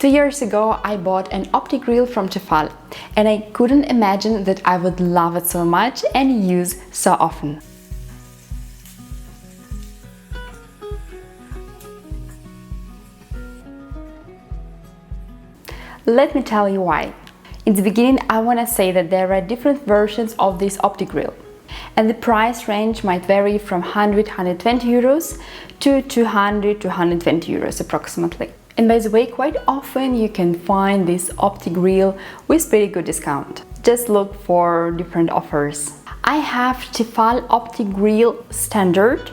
2 years ago I bought an Optigrill from Tefal and I couldn't imagine that I would love it so much and use so often. Let me tell you why. In the beginning, I want to say that there are different versions of this Optigrill, and the price range might vary from 100-120 euros to 200-120 euros approximately. And by the way, quite often you can find this Optigrill with pretty good discount. Just look for different offers. I have Tefal Optigrill Standard,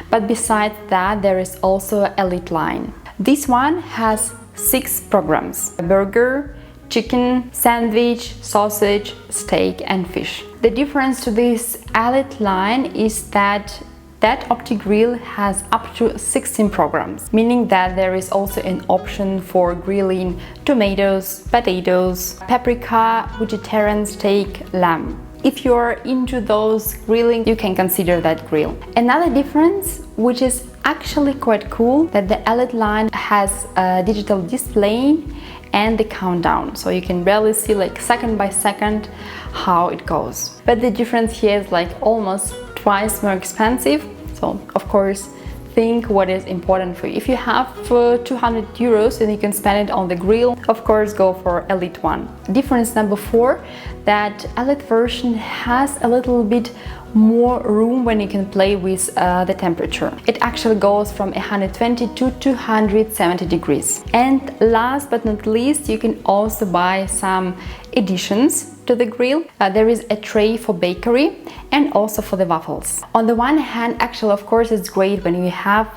but besides that there is also Elite line. This one has 6 programs: burger, chicken, sandwich, sausage, steak and fish. The difference to this Elite line is that Optigrill has up to 16 programs, meaning that there is also an option for grilling tomatoes, potatoes, paprika, vegetarian steak, lamb. If you're into those grilling, you can consider that grill. Another difference, which is actually quite cool, that the Elite line has a digital display and the countdown, so you can really see like second by second how it goes. But the difference here is like almost twice more expensive, so of course think what is important for you. If you have 200 euros and you can spend it on the grill, of course go for Elite one. Difference number 4, that Elite version has a little bit more room when you can play with the temperature. It actually goes from 120 to 270 degrees. And last but not least, you can also buy some additions to the grill. There is a tray for bakery and also for the waffles. On the one hand, actually of course it's great when you have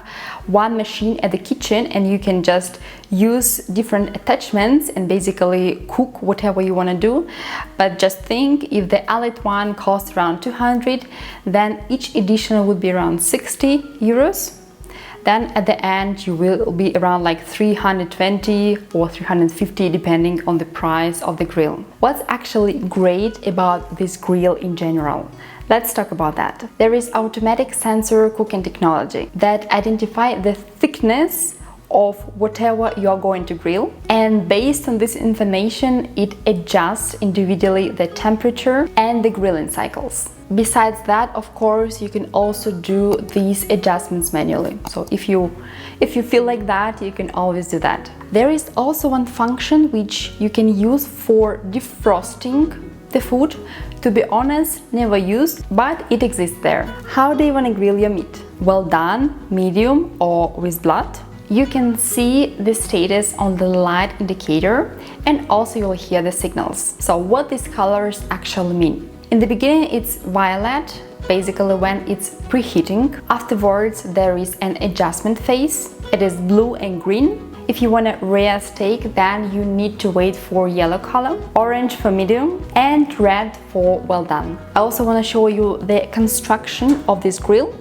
one machine at the kitchen and you can just use different attachments and basically cook whatever you want to do. But just think, if the Elite one costs around 200, then each edition would be around 60 euros. Then at the end you will be around like 320 or 350 depending on the price of the grill. What's actually great about this grill in general? Let's talk about that. There is automatic sensor cooking technology that identify the thickness of whatever you are going to grill, and based on this information it adjusts individually the temperature and the grilling cycles. Besides that, of course, you can also do these adjustments manually. So if you feel like that, you can always do that. There is also one function which you can use for defrosting the food. To be honest, never used, but it exists there. How do you want to grill your meat? Well done, medium or with blood? You can see the status on the light indicator and also you'll hear the signals. So what these colors actually mean? In the beginning it's violet, basically when it's preheating. Afterwards there is an adjustment phase. It is blue and green. If you want a rare steak, then you need to wait for yellow color, orange for medium and red for well done. I also want to show you the construction of this grill.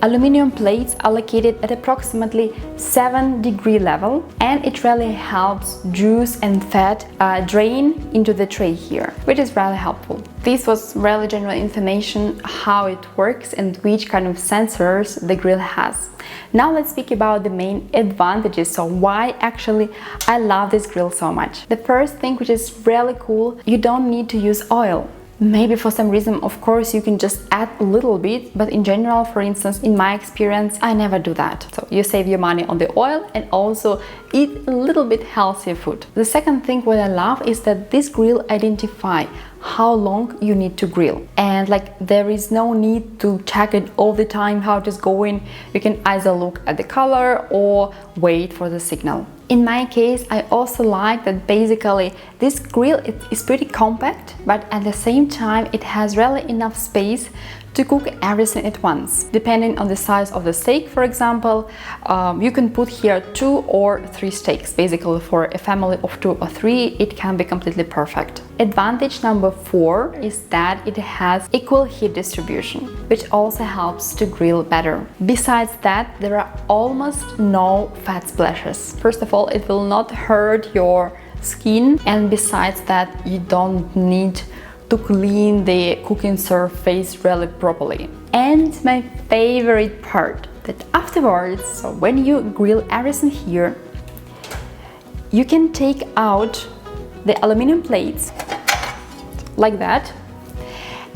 Aluminum plates are located at approximately 7-degree level, and it really helps juice and fat drain into the tray here, which is really helpful. This was really general information how it works and which kind of sensors the grill has. Now let's speak about the main advantages, so why actually I love this grill so much. The first thing, which is really cool, you don't need to use oil. Maybe for some reason, of course, you can just add a little bit, but in general, for instance, in my experience, I never do that. So you save your money on the oil and also eat a little bit healthier food. The second thing what I love is that this grill identifies how long you need to grill, and like there is no need to check it all the time how it is going. You can either look at the color or wait for the signal. In my case, I also like that basically this grill is pretty compact, but at the same time it has really enough space to cook everything at once. Depending on the size of the steak, for example, you can put here 2 or 3 steaks. Basically for a family of 2 or 3, it can be completely perfect. Advantage number 4 is that it has equal heat distribution, which also helps to grill better. Besides that, there are almost no fat splashes. First of all, it will not hurt your skin, and besides that, you don't need to clean the cooking surface really properly. And my favorite part, that afterwards, so when you grill everything here, you can take out the aluminum plates like that,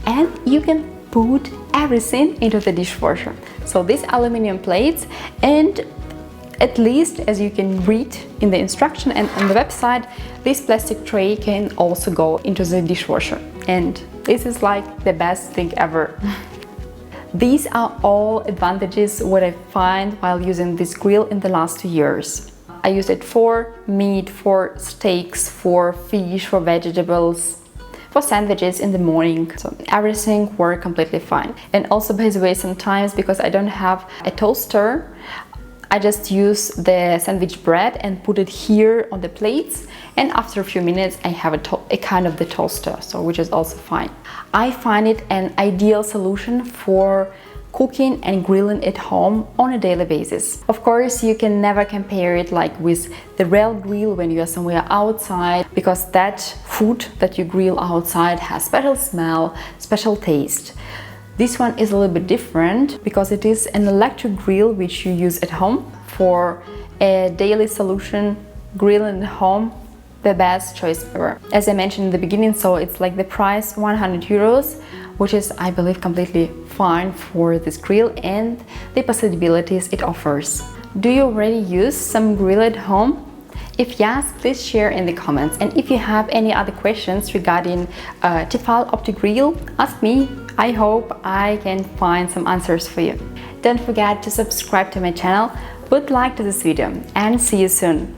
and you can put everything into the dishwasher. So these aluminum plates, and at least as you can read in the instruction and on the website, this plastic tray can also go into the dishwasher, and this is like the best thing ever. These are all advantages what I find while using this grill in the last 2 years. I use it for meat, for steaks, for fish, for vegetables, for sandwiches in the morning. So everything worked completely fine. And also, by the way, sometimes because I don't have a toaster, I just use the sandwich bread and put it here on the plates, and after a few minutes I have a kind of the toaster, so which is also fine. I find it an ideal solution for cooking and grilling at home on a daily basis. Of course, you can never compare it like with the real grill when you are somewhere outside, because that food that you grill outside has special smell, special taste. This one is a little bit different because it is an electric grill which you use at home. For a daily solution, grilling at home, the best choice ever. As I mentioned in the beginning, so it's like the price 100 euros, which is, I believe, completely fine for this grill and the possibilities it offers. Do you already use some grill at home? If yes, please share in the comments. And if you have any other questions regarding Tefal Optigrill, ask me. I hope I can find some answers for you. Don't forget to subscribe to my channel, put like to this video, and see you soon.